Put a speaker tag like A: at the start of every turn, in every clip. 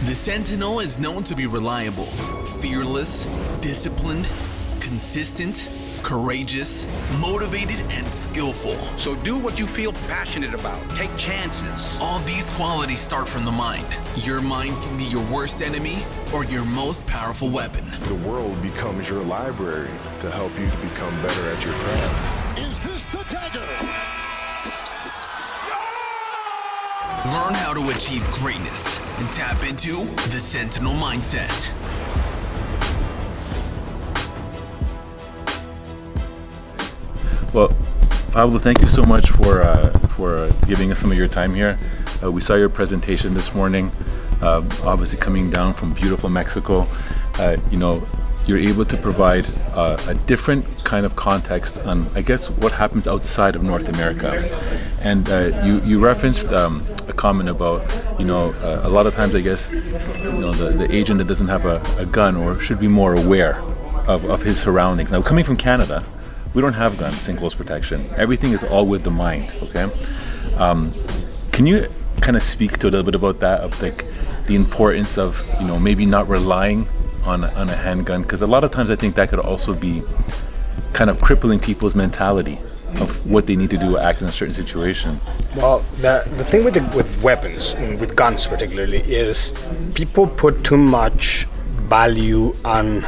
A: The Sentinel is known to be reliable, fearless, disciplined, consistent, courageous, motivated, and skillful.
B: So do what you feel passionate about. Take chances.
A: All these qualities start from the mind. Your mind can be your worst enemy or your most powerful weapon.
C: The world becomes your library to help you to become better at your craft.
D: Is this the dagger?
A: Learn how to achieve greatness and tap into the Sentinel mindset.
E: Well, Pablo, thank you so much for giving us some of your time here. We saw your presentation this morning, obviously coming down from beautiful Mexico. You're able to provide a different kind of context on, I guess, what happens outside of North America. And you referenced a comment about, a lot of times, I guess, the agent that doesn't have a gun or should be more aware of his surroundings. Now, coming from Canada, we don't have guns in close protection. Everything is all with the mind, okay? Can you kind of speak to a little bit about that, of like the importance of, maybe not relying on a handgun? Because a lot of times I think that could also be kind of crippling people's mentality of what they need to do to act in a certain situation.
F: Well, the thing with weapons, and with guns particularly, is people put too much value on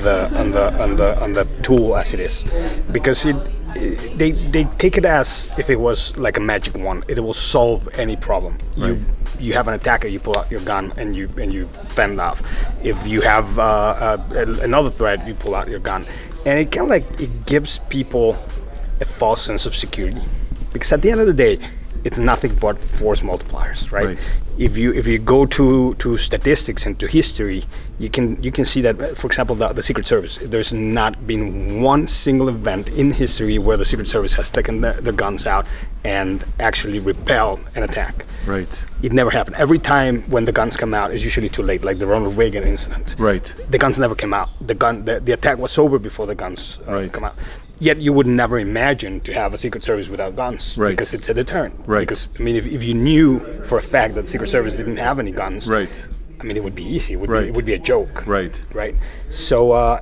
F: the tool as it is, because they take it as if it was like a magic wand. It will solve any problem.
E: Right.
F: You have an attacker, you pull out your gun and you fend off. If you have another threat, you pull out your gun, and it gives people a false sense of security, because at the end of the day, it's nothing but force multipliers, right? If you go to statistics and to history, you can see that, for example, the Secret Service, there's not been one single event in history where the Secret Service has taken the guns out and actually repelled an attack.
E: Right.
F: It never happened. Every time when the guns come out, it's usually too late, like the Ronald Reagan incident.
E: Right.
F: The guns never came out. The attack was over before the guns come out. Yet you would never imagine to have a Secret Service without guns,
E: right,
F: because it's a deterrent.
E: Right.
F: Because, if you knew for a fact that the Secret Service didn't have any guns,
E: right,
F: it would be easy. It would be a joke.
E: Right.
F: Right. So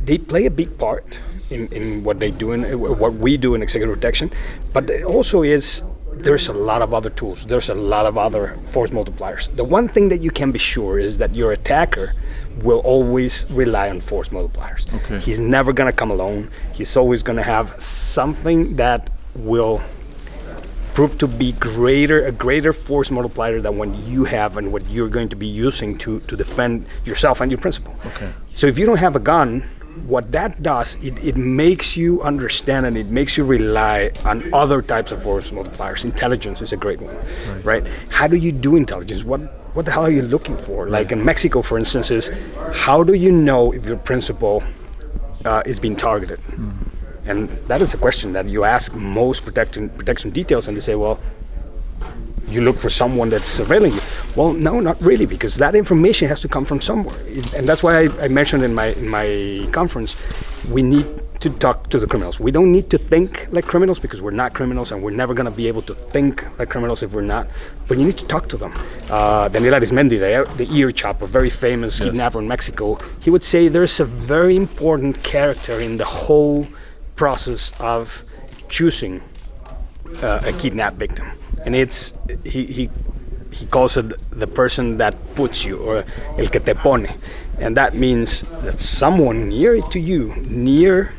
F: they play a big part in what they do, what we do in executive protection. But it also there's a lot of other tools. There's a lot of other force multipliers. The one thing that you can be sure is that your attacker will always rely on force multipliers.
E: Okay.
F: He's never going to come alone. He's always going to have something that will prove to be a greater force multiplier than what you have and what you're going to be using to defend yourself and your principal.
E: Okay.
F: So if you don't have a gun, what that does, it makes you understand and it makes you rely on other types of force multipliers. Intelligence is a great one, right? How do you do intelligence? What the hell are you looking for? Right. Like in Mexico, for instance, is how do you know if your principal is being targeted? Mm. And that is a question that you ask most protection details, and they say, well, you look for someone that's surveilling you. Well, no, not really, because that information has to come from somewhere. And that's why I mentioned in my conference, we need to talk to the criminals. We don't need to think like criminals, because we're not criminals, and we're never going to be able to think like criminals if we're not. But you need to talk to them. Daniel Arismendi, the ear chopper, very famous kidnapper in Mexico, he would say there's a very important character in the whole process of choosing a kidnapped victim. And he calls it the person that puts you, or el que te pone. And that means that someone near to you, near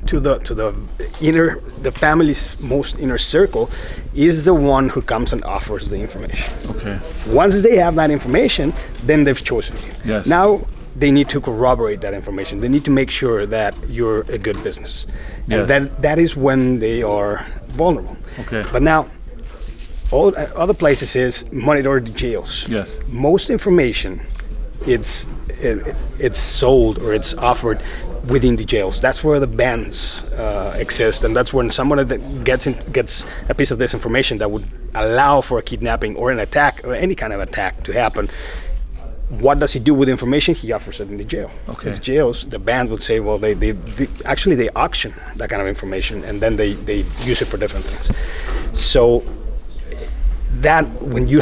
F: to the family's most inner circle, is the one who comes and offers the information.
E: Okay.
F: Once they have that information, then they've chosen you.
E: Yes.
F: Now they need to corroborate that information. They need to make sure that you're a good business.
E: Yes.
F: And that is when they are vulnerable.
E: Okay.
F: But now, all other places is monitor the jails.
E: Yes.
F: Most information, it's sold or it's offered within the jails. That's where the bands exist, and that's when someone that gets a piece of this information that would allow for a kidnapping or an attack or any kind of attack to happen. What does he do with the information? He offers it in the jail.
E: Okay.
F: In the jails, the band would say, well, they auction that kind of information, and then they use it for different things. So that when you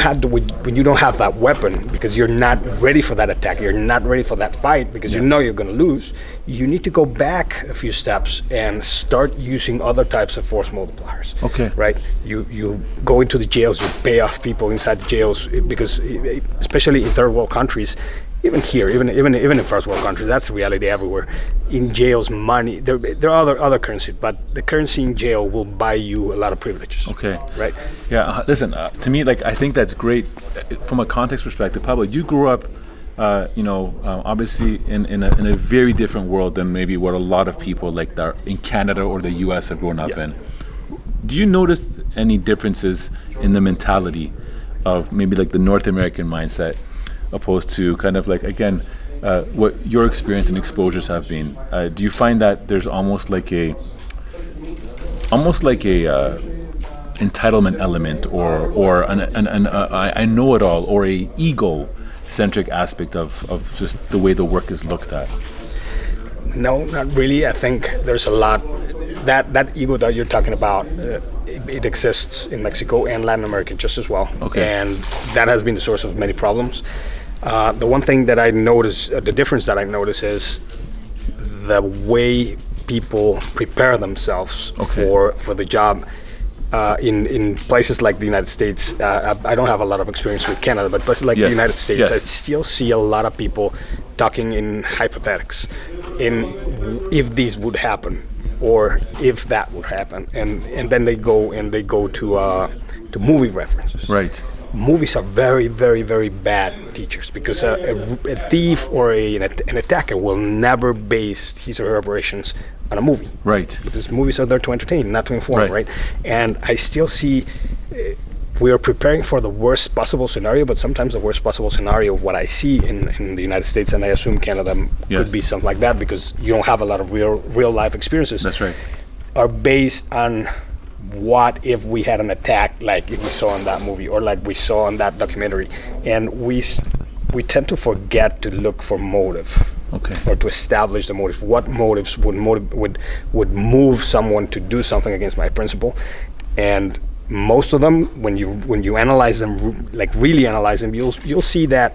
F: don't have that weapon, because you're not ready for that attack, you're not ready for that fight, because you know you're going to lose, you need to go back a few steps and start using other types of force multipliers.
E: Okay.
F: Right? You go into the jails, you pay off people inside the jails, because especially in third world countries, even here, even in first world countries, that's the reality everywhere. In jails, money, there are other currency, but the currency in jail will buy you a lot of privileges.
E: Okay.
F: Right?
E: Yeah. Listen, to me, like, I think that's great from a context perspective. Pablo, you grew up, obviously in a very different world than maybe what a lot of people like that are in Canada or the U.S. have grown up
F: Yes.
E: in. Do you notice any differences in the mentality of maybe like the North American mindset, opposed to kind of like, again, what your experience and exposures have been? Do you find that there's almost like a entitlement element, or I know it all, or a ego-centric aspect of just the way the work is looked at?
F: No, not really. I think there's a lot. That ego that you're talking about, it exists in Mexico and Latin America just as well.
E: Okay.
F: And that has been the source of many problems. The one thing that I notice, the difference that I notice is the way people prepare themselves for the job. In places like the United States, I don't have a lot of experience with Canada, but places like the United States, I still see a lot of people talking in hypothetics, in if this would happen, or if that would happen, and then they go to movie references.
E: Right.
F: Movies are very, very, very bad teachers, because a thief or an attacker will never base his or her operations on a movie.
E: Right.
F: Because movies are there to entertain, not to inform, right? And I still see we are preparing for the worst possible scenario, but sometimes the worst possible scenario of what I see in the United States, and I assume Canada could be something like that, because you don't have a lot of real life experiences.
E: That's right.
F: Are based on what if we had an attack like we saw in that movie, or like we saw in that documentary, and we tend to forget to look for motive.
E: Okay.
F: Or to establish the motive. What motives would move someone to do something against my principle? And most of them, when you analyze them, like really analyze them, you'll see that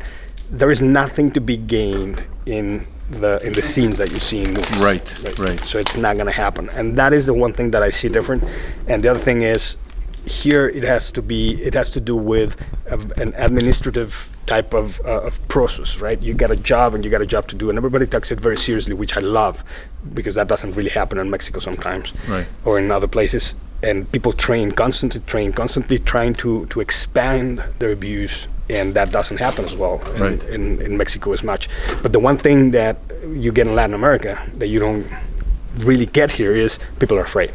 F: there is nothing to be gained in the scenes that you see in movies.
E: Right.
F: So it's not going to happen, and that is the one thing that I see different. And the other thing is, here it has to do with an administrative type of process, right? You got a job and you got a job to do, and everybody takes it very seriously, which I love, because that doesn't really happen in Mexico sometimes,
E: right,
F: or in other places. And people constantly trying to expand their views, and that doesn't happen as well in Mexico as much. But the one thing that you get in Latin America that you don't really get here is people are afraid.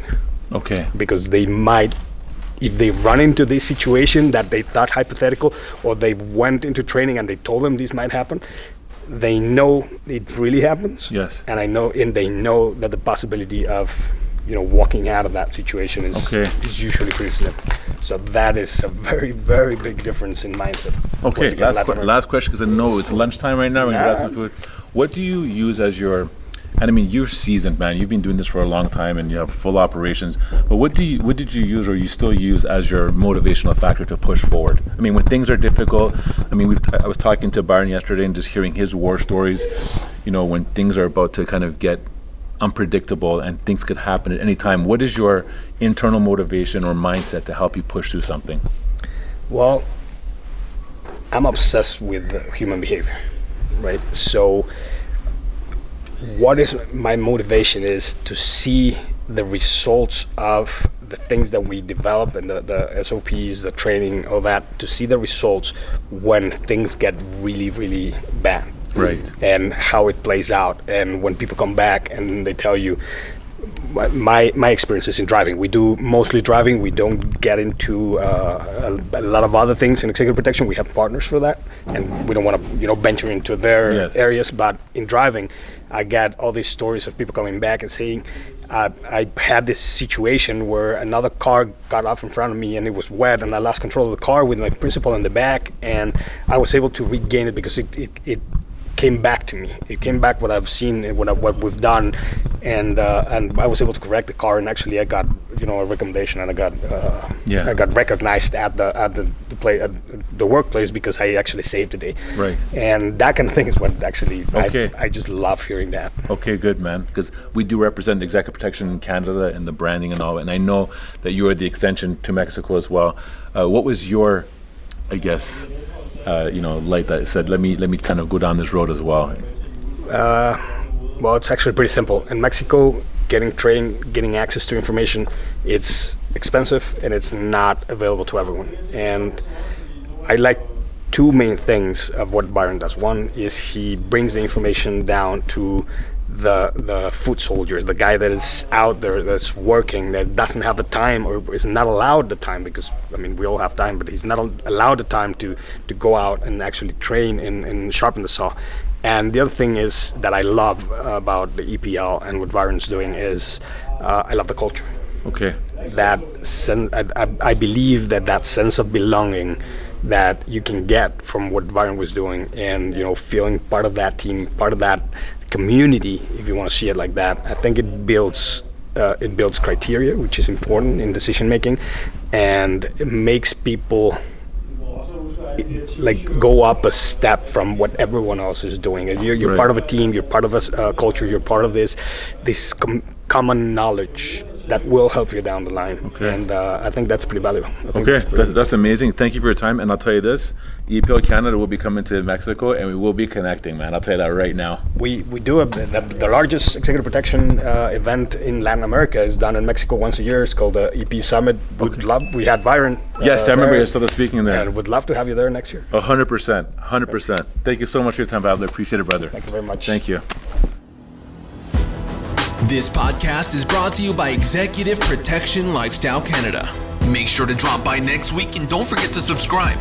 E: Okay.
F: Because they might, if they run into this situation that they thought hypothetical, or they went into training and they told them this might happen, they know it really happens.
E: Yes.
F: And they know that the possibility of walking out of that situation is usually pretty slim. So that is a very, very big difference in mindset.
E: Okay, last question, because I know it's lunchtime right now. We're gonna grab some food. What do you use as your, and I mean, you're seasoned, man. You've been doing this for a long time, and you have full operations. But what did you use, or you still use as your motivational factor to push forward? I mean, when things are difficult. I mean, I was talking to Byron yesterday, and just hearing his war stories. When things are about to kind of get unpredictable and things could happen at any time. What is your internal motivation or mindset to help you push through something?
F: Well, I'm obsessed with human behavior, right? So what is my motivation is to see the results of the things that we develop, and the SOPs, the training, all that, to see the results when things get really, really bad.
E: Right.
F: And how it plays out, and when people come back and they tell you, my experiences in driving, we do mostly driving. We don't get into a lot of other things in executive protection. We have partners for that, and we don't want to venture into their areas. But in driving, I get all these stories of people coming back and saying, I had this situation where another car got off in front of me and it was wet, and I lost control of the car with my principal in the back, and I was able to regain it because it came back to me. It came back what I've seen and what we've done, and I was able to correct the car. And actually, I got a recommendation, and I got recognized at the workplace because I actually saved the day.
E: Right.
F: And that kind of thing is what actually
E: Okay.
F: I just love hearing that.
E: Okay, good, man. Because we do represent executive protection in Canada and the branding and all, and I know that you are the extension to Mexico as well. What was your, I guess, light that said, let me kind of go down this road as well?
F: Well, it's actually pretty simple. In Mexico, getting trained, getting access to information, it's expensive and it's not available to everyone. And I like two main things of what Byron does. One is he brings the information down to the foot soldier, the guy that is out there, that's working, that doesn't have the time or is not allowed the time, because we all have time, but he's not allowed the time to go out and actually train and sharpen the saw. And the other thing is that I love about the EPL and what Byron's doing is I love the culture.
E: Okay.
F: That I believe that sense of belonging that you can get from what Byron was doing, and feeling part of that team, part of that community, if you want to see it like that. I think it builds criteria, which is important in decision making, and it makes people go up a step from what everyone else is doing. And you're
E: Right.
F: part of a team, you're part of a culture, you're part of this common knowledge that will help you down the line.
E: Okay.
F: And I think that's pretty valuable.
E: Okay, that's amazing. Thank you for your time. And I'll tell you this, EPL Canada will be coming to Mexico, and we will be connecting, man. I'll tell you that right now.
F: We do the largest executive protection event in Latin America is done in Mexico once a year. It's called the EP Summit. We had Byron.
E: Yes, I remember
F: there,
E: you started speaking there.
F: and would love to have you there next year.
E: 100%. Thank you so much for your time, Pablo. Appreciate it, brother.
F: Thank you very much.
E: Thank you.
A: This podcast is brought to you by Executive Protection Lifestyle Canada. Make sure to drop by next week and don't forget to subscribe.